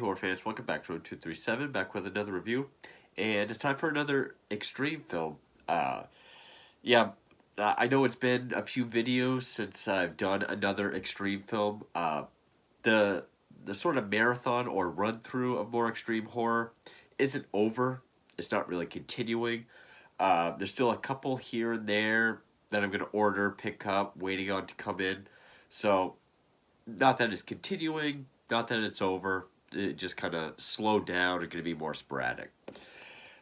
horror fans? Welcome back to Road 237, back with another review. And it's time for another extreme film. Uh, yeah, I know it's been a few videos since I've done another extreme film. The the sort of marathon or run through of more extreme horror isn't over. It's not really continuing. There's still a couple here and there that I'm going to order, pick up, waiting on to come in. So, not that it's continuing, not that it's over. It just kind of slowed down and going to be more sporadic.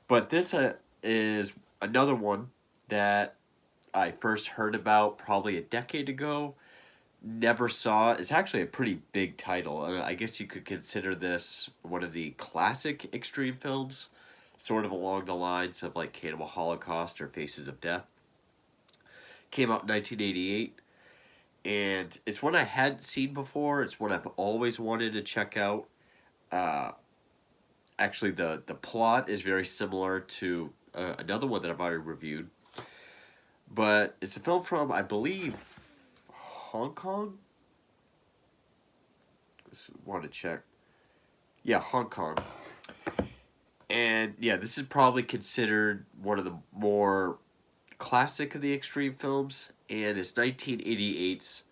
But this is another one that I first heard about probably a decade ago. Never saw. It's actually a pretty big title. I guess you could consider this one of the classic extreme films, sort of along the lines of like Cannibal Holocaust or Faces of Death. Came out in 1988, and it's one I hadn't seen before. It's one I've always wanted to check out. Uh, Actually, the plot is very similar to another one that I've already reviewed, but it's a film from, I believe, Hong Kong. Just want to check. Yeah, Hong Kong. And yeah, this is probably considered one of the more classic of the extreme films, and it's 1988's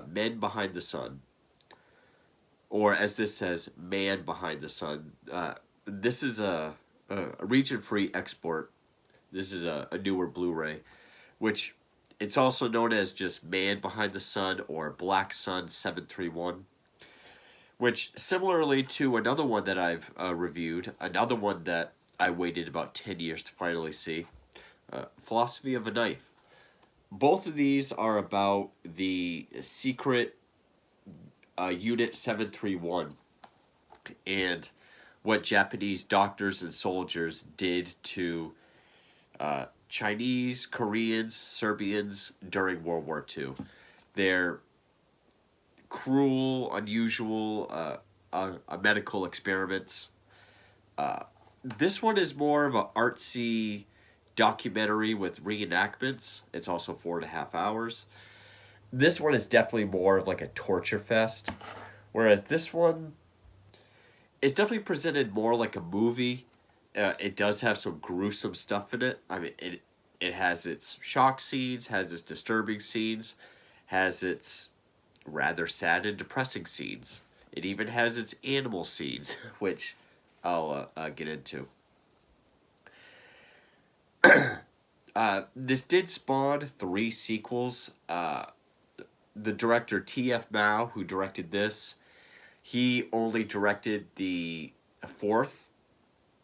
Men Behind the Sun, or as this says, Man Behind the Sun. This is a region-free export. This is a newer Blu-ray, which it's also known as just Man Behind the Sun or Black Sun 731, which similarly to another one that I've reviewed, another one that I waited about 10 years to finally see, Philosophy of a Knife. Both of these are about the secret Unit 731 and what Japanese doctors and soldiers did to Chinese, Koreans, Serbians during World War II. Their cruel, unusual medical experiments. This one is more of an artsy documentary with reenactments. It's also 4.5 hours. This one is definitely more of like a torture fest, whereas this one is definitely presented more like a movie. It does have some gruesome stuff in it. I mean, it has its shock scenes, has its disturbing scenes, has its rather sad and depressing scenes. It even has its animal scenes, which I'll get into. This did spawn 3 sequels. The director T.F. Mao, who directed this, he only directed the fourth,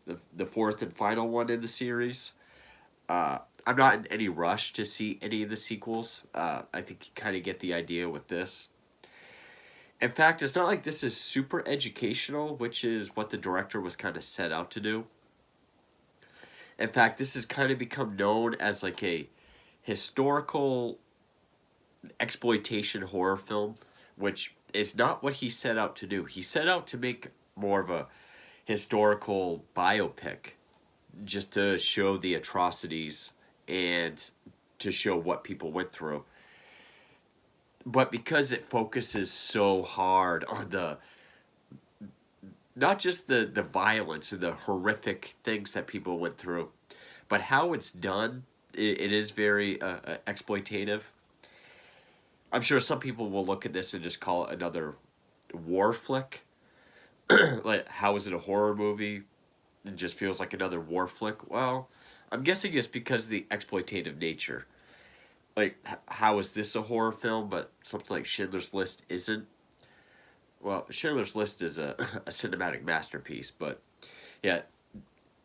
the fourth and final one in the series. I'm not in any rush to see any of the sequels. I think you kind of get the idea with this. In fact, it's not like this is super educational, which is what the director was kind of set out to do. In fact, this has kind of become known as like a historical exploitation horror film, which is not what he set out to do. He set out to make more of a historical biopic, just to show the atrocities and to show what people went through. But because it focuses so hard on the not just the violence and the horrific things that people went through, but how it's done, it is very exploitative. I'm sure some people will look at this and just call it another war flick. Like, how is it a horror movie? It just feels like another war flick. Well, I'm guessing it's because of the exploitative nature. Like, how is this a horror film, but something like Schindler's List isn't? Well, Schindler's List is a cinematic masterpiece, but yeah,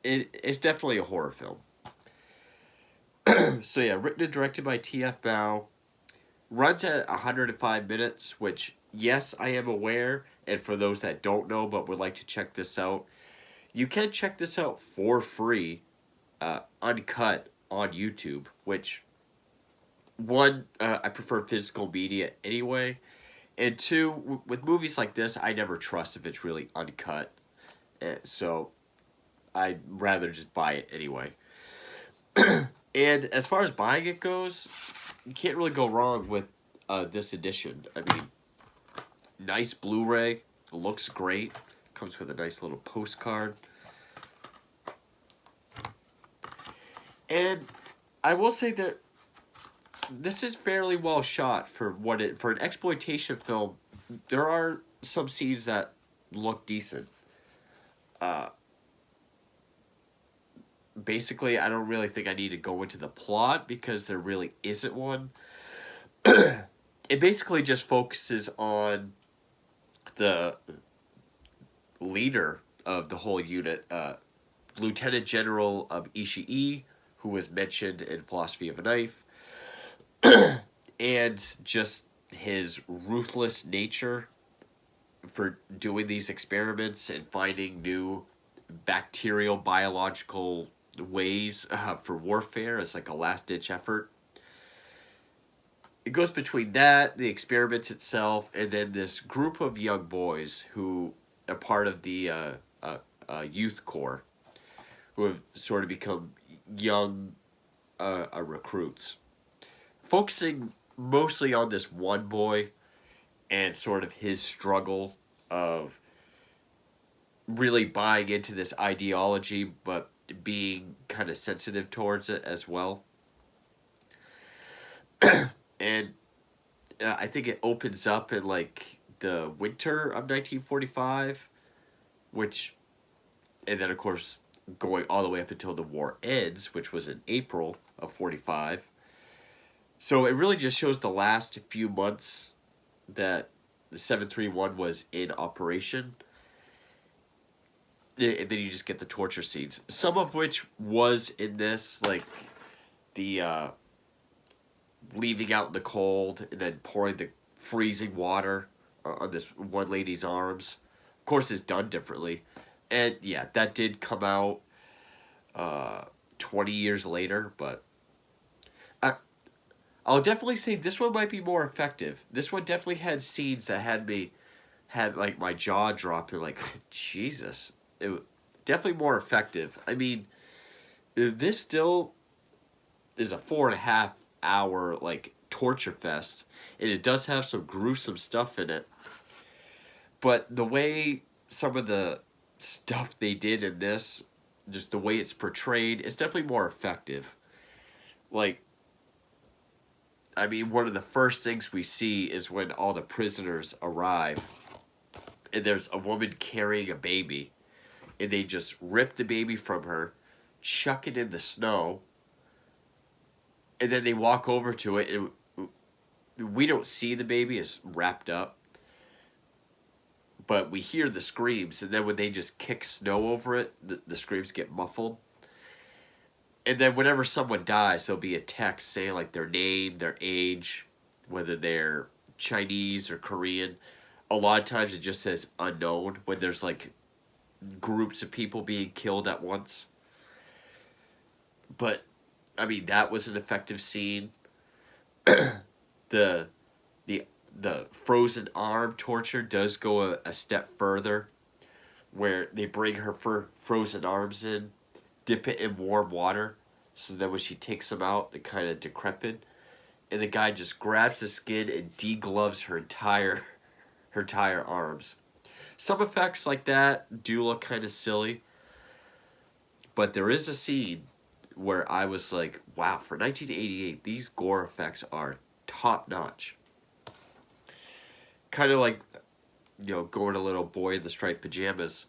it's definitely a horror film. So yeah, written and directed by T.F. Mao. Runs at 105 minutes, which, yes, I am aware, and for those that don't know but would like to check this out, you can check this out for free, uncut, on YouTube, which, one, I prefer physical media anyway, and two, with movies like this, I never trust if it's really uncut, so I'd rather just buy it anyway. And as far as buying it goes, you can't really go wrong with this edition. I mean, nice Blu-ray. looks great. Comes with a nice little postcard. And I will say that this is fairly well shot for for an exploitation film. There are some scenes that look decent. Uh, Basically, I don't really think I need to go into the plot because there really isn't one. It basically just focuses on the leader of the whole unit, Lieutenant General Ishii, who was mentioned in Philosophy of a Knife, and just his ruthless nature for doing these experiments and finding new bacterial biological ways for warfare as like a last ditch effort. It goes between that, the experiments itself, and then this group of young boys who are part of the youth corps, who have sort of become young recruits. Focusing mostly on this one boy and sort of his struggle of really buying into this ideology, but being kind of sensitive towards it as well. And I think it opens up in like the winter of 1945, which, and then of course going all the way up until the war ends, which was in April of 45. So it really just shows the last few months that the 731 was in operation. And then you just get the torture scenes, some of which was in this, like the leaving out in the cold and then pouring the freezing water on this one lady's arms. Of course, is done differently, and yeah, that did come out 20 years later. But I, I'll definitely say this one might be more effective. This one definitely had scenes that had like my jaw dropping, like Jesus. It was definitely more effective. I mean, this still is a 4.5 hour like torture fest, and it does have some gruesome stuff in it. But the way some of the stuff they did in this, just the way it's portrayed, it's definitely more effective. Like, I mean, one of the first things we see is when all the prisoners arrive, and there's a woman carrying a baby, and they just rip the baby from her, chuck it in the snow, and then they walk over to it, and we don't see the baby is wrapped up, but we hear the screams, and then when they just kick snow over it, the screams get muffled. And then whenever someone dies, there'll be a text saying like their name, their age, whether they're Chinese or Korean. A lot of times it just says unknown when there's like groups of people being killed at once. But I mean, that was an effective scene. the the the frozen arm torture does go a step further, where they bring her frozen arms in, dip it in warm water, so that when she takes them out, they're kind of decrepit, and the guy just grabs the skin and degloves her entire arms. Some effects like that do look kind of silly, but there is a scene where I was like, wow, for 1988, these gore effects are top notch. Kind of like, going to Little Boy in the Striped Pajamas.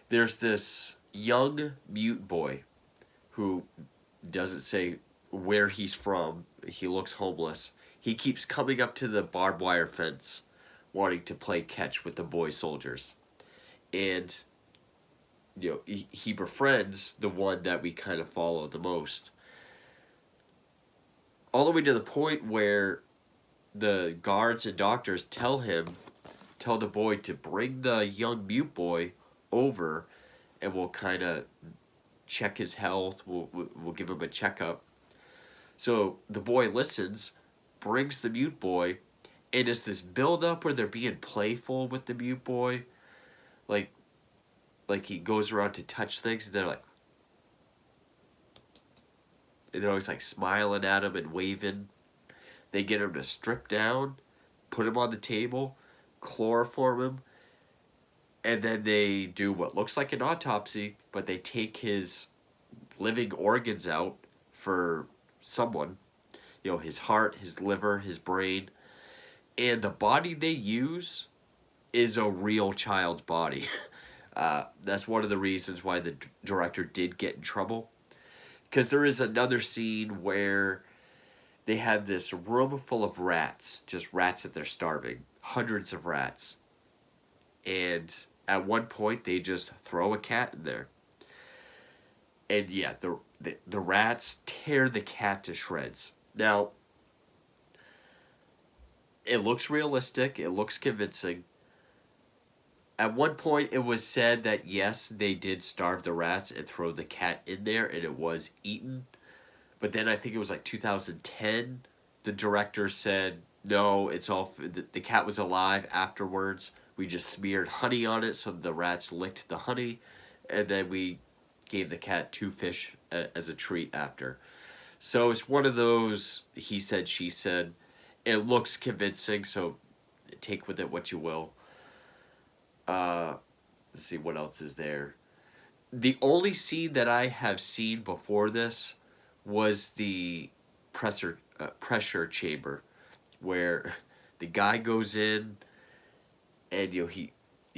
There's this young mute boy who doesn't say where he's from. He looks homeless. He keeps coming up to the barbed wire fence wanting to play catch with the boy soldiers. And, he befriends the one that we kind of follow the most. All the way to the point where the guards and doctors tell the boy to bring the young mute boy over, and we'll kind of check his health. We'll give him a checkup. So the boy listens, brings the mute boy, and it's this build up where they're being playful with the mute boy, like he goes around to touch things, and they're always like smiling at him and waving. They get him to strip down, put him on the table, chloroform him, And then they do what looks like an autopsy, but they take his living organs out for someone. You know, his heart, his liver, his brain. And the body they use is a real child's body. That's one of the reasons why the director did get in trouble. Because there is another scene where they have this room full of rats, just rats that they're starving, hundreds of rats. And at one point, they just throw a cat in there. And yeah, the rats tear the cat to shreds. Now, it looks realistic, it looks convincing. At one point, it was said that yes, they did starve the rats and throw the cat in there, and it was eaten. But then I think it was like 2010, the director said, no, it's all, the cat was alive afterwards. We just smeared honey on it so the rats licked the honey, and then we gave the cat two fish as a treat after. So it's one of those he said, she said. It looks convincing, so take with it what you will. Uh, let's see what else is there. The only scene that I have seen before this was the pressure chamber, where the guy goes in and he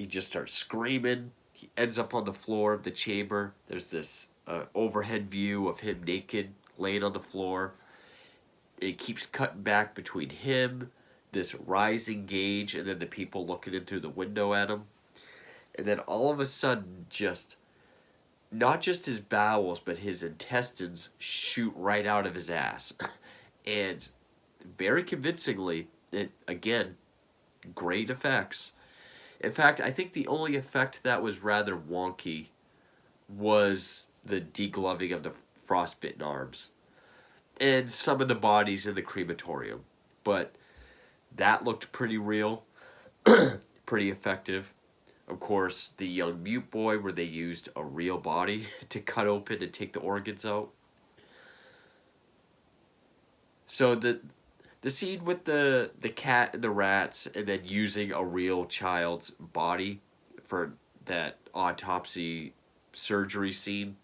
just starts screaming. He ends up on the floor of the chamber. There's this overhead view of him naked, laying on the floor. It keeps cutting back between him, this rising gauge, and then the people looking in through the window at him. And then all of a sudden, just not just his bowels, but his intestines shoot right out of his ass. And very convincingly, it again, great effects. In fact, I think the only effect that was rather wonky was the degloving of the frostbitten arms and some of the bodies in the crematorium. But that looked pretty real, pretty effective. Of course, the young mute boy, where they used a real body to cut open and take the organs out. So the scene with the cat and the rats, and then using a real child's body for that autopsy surgery scene,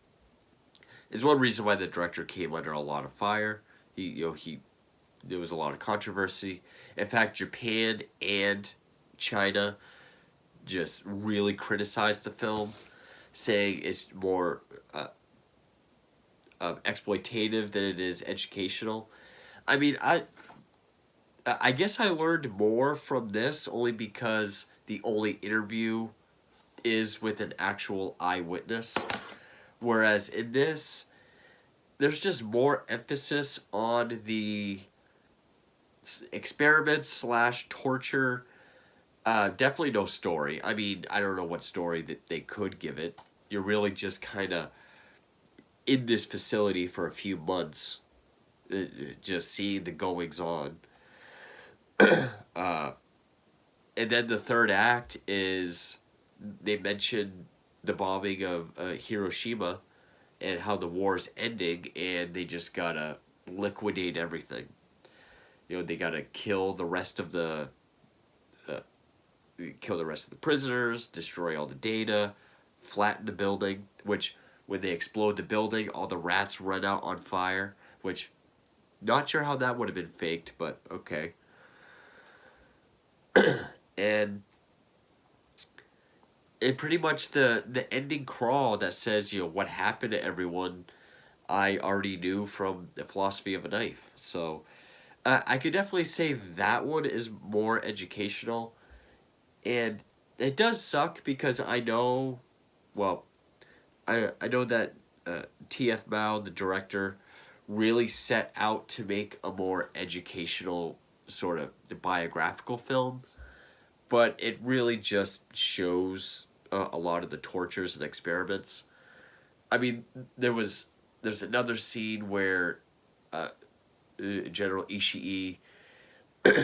is one reason why the director came under a lot of fire. He there was a lot of controversy. In fact, Japan and China just really criticized the film, saying it's more exploitative than it is educational. I mean, I guess I learned more from this only because the only interview is with an actual eyewitness, whereas in this, there's just more emphasis on the experiments slash torture. Definitely no story. I mean, I don't know what story that they could give it. You're really just kind of in this facility for a few months, just seeing the goings on. uh, and then the third act is they mention the bombing of Hiroshima and how the war's ending, and they just gotta liquidate everything. They gotta uh, kill the rest of the prisoners, destroy all the data, flatten the building. Which when they explode the building, all the rats run out on fire. Which not sure how that would have been faked, but okay. And pretty much the ending crawl that says what happened to everyone, I already knew from The Philosophy of a Knife. So I could definitely say that one is more educational, and it does suck because I know, well, I know that T.F. Mao, the director, really set out to make a more educational sort of biographical film, but it really just shows a lot of the tortures and experiments. I mean, there's another scene where uh, General Ishii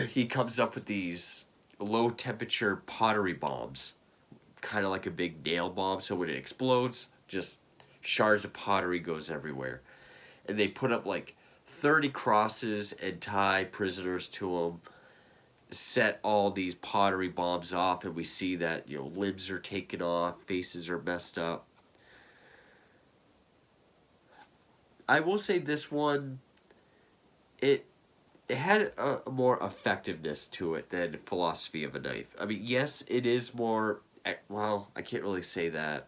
he comes up with these low temperature pottery bombs, kind of like a big nail bomb. So when it explodes, just shards of pottery goes everywhere, and they put up like 30 crosses and tie prisoners to them. set all these pottery bombs off, and we see that limbs are taken off, faces are messed up. I will say this one, it it had a more effectiveness to it than Philosophy of a Knife. I mean, yes, it is more. Well, I can't really say that.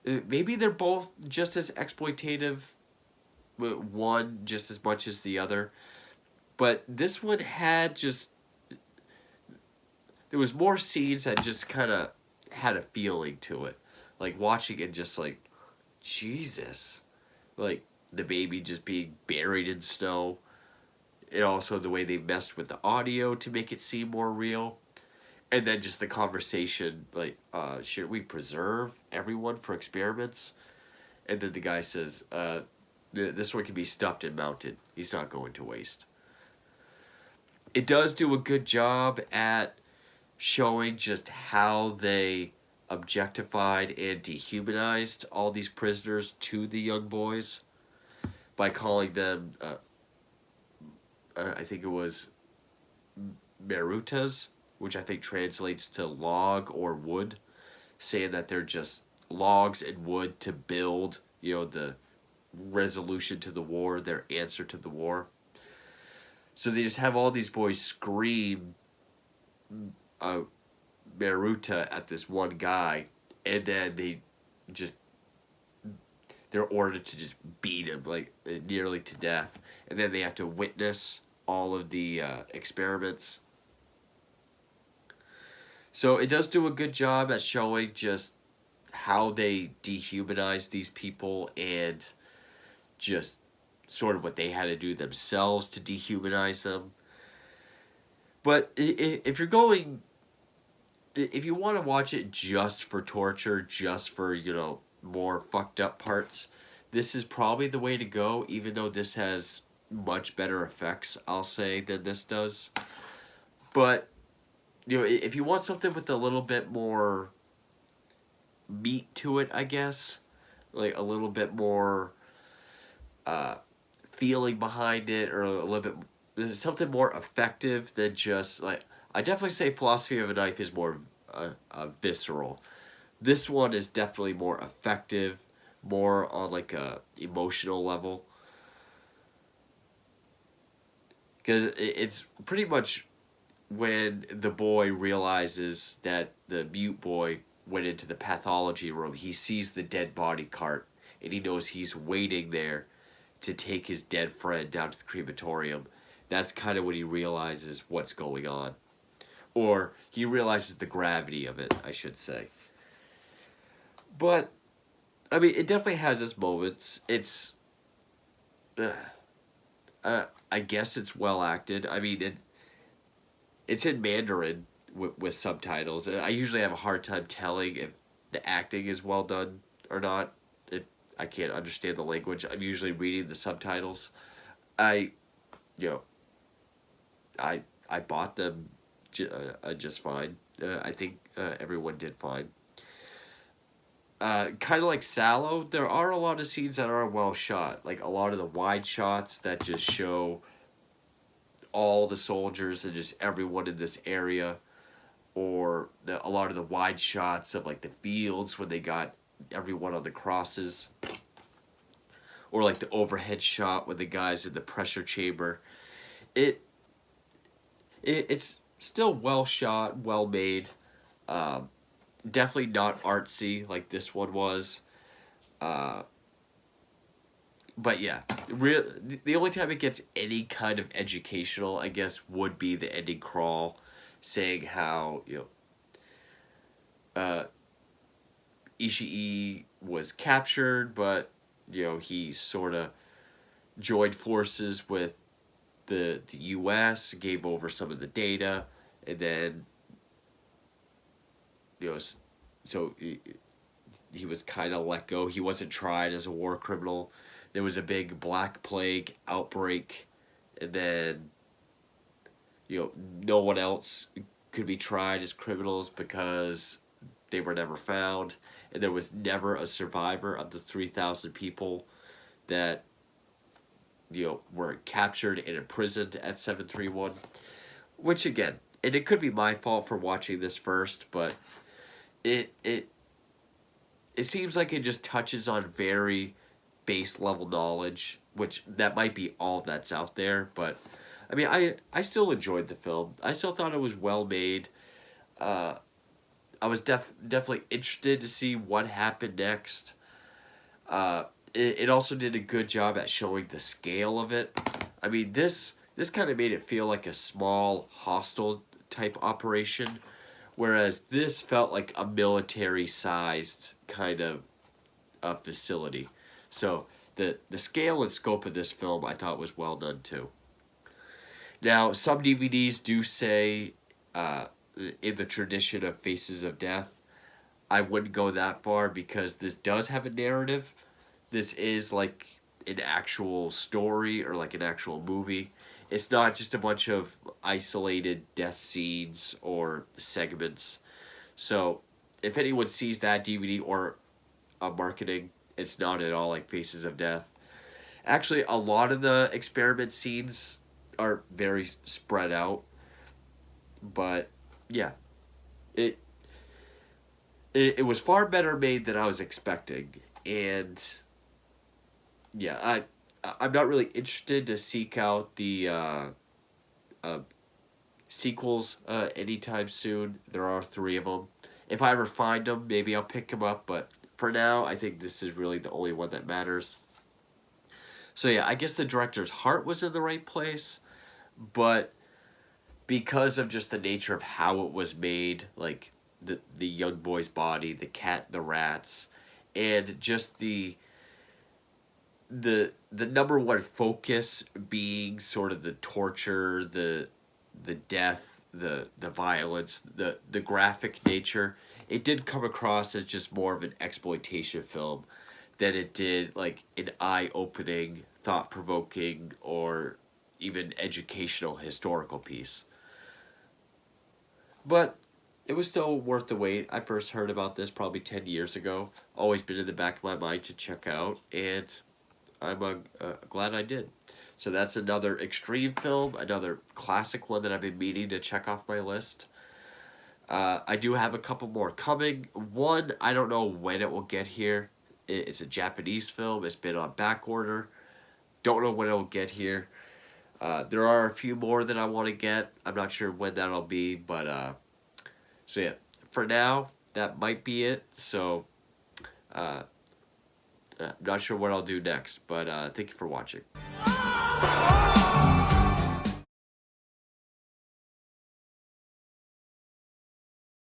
Maybe they're both just as exploitative, one just as much as the other. But this one had just. There was more scenes that just kind of had a feeling to it. Like watching it, just like, Jesus. Like the baby just being buried in snow. And also the way they messed with the audio to make it seem more real. And then just the conversation, like, should we preserve everyone for experiments? And then the guy says, this one can be stuffed and mounted. He's not going to waste. It does do a good job at showing just how they objectified and dehumanized all these prisoners to the young boys by calling them, I think it was Marutas, which I think translates to log or wood, saying that they're just logs and wood to build, the resolution to the war, their answer to the war. So they just have all these boys scream uh, Maruta at this one guy, and then just they're ordered to just beat him like nearly to death, and then they have to witness all of the experiments. So it does do a good job at showing just how they dehumanize these people and just sort of what they had to do themselves to dehumanize them. But if you're going, if you want to watch it just for torture, just for, more fucked up parts, this is probably the way to go, even though this has much better effects, I'll say, than this does. But, if you want something with a little bit more meat to it, I guess, like a little bit more uh, feeling behind it, or a little bit, there's something more effective than just like, I definitely say Philosophy of a Knife is more visceral. This one is definitely more effective, more on like a emotional level, because it's pretty much when the boy realizes that the mute boy went into the pathology room. He sees the dead body cart, and he knows he's waiting there to take his dead friend down to the crematorium. That's kind of when he realizes what's going on. Or he realizes the gravity of it, I should say. But, I mean, it definitely has its moments. I guess it's well acted. I mean, it's in Mandarin with subtitles. I usually have a hard time telling if the acting is well done or not. I can't understand the language. I'm usually reading the subtitles. I, you know, I bought them just fine. I think everyone did fine. Kind of like Sallow, there are a lot of scenes that are well shot. Like a lot of the wide shots that just show all the soldiers and just everyone in this area, or a lot of the wide shots of like the fields when they got everyone on the crosses, or like the overhead shot with the guys in the pressure chamber. It, it's still well shot, well made. Um, Definitely not artsy like this one was. Uh, but yeah, the only time it gets any kind of educational, I guess, would be the ending crawl, saying how uh, Ishii was captured, but he sort of joined forces with the U.S., gave over some of the data, and then so he was kind of let go. He wasn't tried as a war criminal. There was a big Black Plague outbreak, and then no one else could be tried as criminals because they were never found, and there was never a survivor of the 3,000 people that were captured and imprisoned at 731. Which again, and it could be my fault for watching this first, but it it it seems like it just touches on very base level knowledge, which that might be all that's out there. But I mean, I still enjoyed the film. I still thought it was well made. Uh, I was definitely interested to see what happened next. It also did a good job at showing the scale of it. I mean, this kind of made it feel like a small hostile type operation, whereas this felt like a military sized kind of facility. So the scale and scope of this film I thought was well done too. Now some DVDs do say in the tradition of Faces of Death. I wouldn't go that far because this does have a narrative. This is like an actual story or like an actual movie. It's not just a bunch of isolated death scenes or segments. So if anyone sees that DVD or marketing, it's not at all like Faces of Death. Actually, a lot of the experiment scenes are very spread out, but yeah, it it was far better made than I was expecting, and yeah, I'm not really interested to seek out the uh, sequels anytime soon. There are three of them. If I ever find them, maybe I'll pick them up. But for now, I think this is really the only one that matters. So yeah, I guess the director's heart was in the right place, but because of just the nature of how it was made, like the young boy's body, the cat, the rats, and just the number one focus being sort of the torture, the death, the violence, the graphic nature. It did come across as just more of an exploitation film than it did like an eye-opening, thought-provoking, or even educational historical piece. But it was still worth the wait. I first heard about this probably 10 years ago. Always been in the back of my mind to check out, and I'm glad I did. So that's another extreme film, another classic one that I've been meaning to check off my list. I do have a couple more coming. One, I don't know when it will get here. It's a Japanese film. It's been on back order. Don't know when it will get here. There are a few more that I want to get. I'm not sure when that'll be, but so yeah. For now, that might be it. So I'm not sure what I'll do next, but thank you for watching.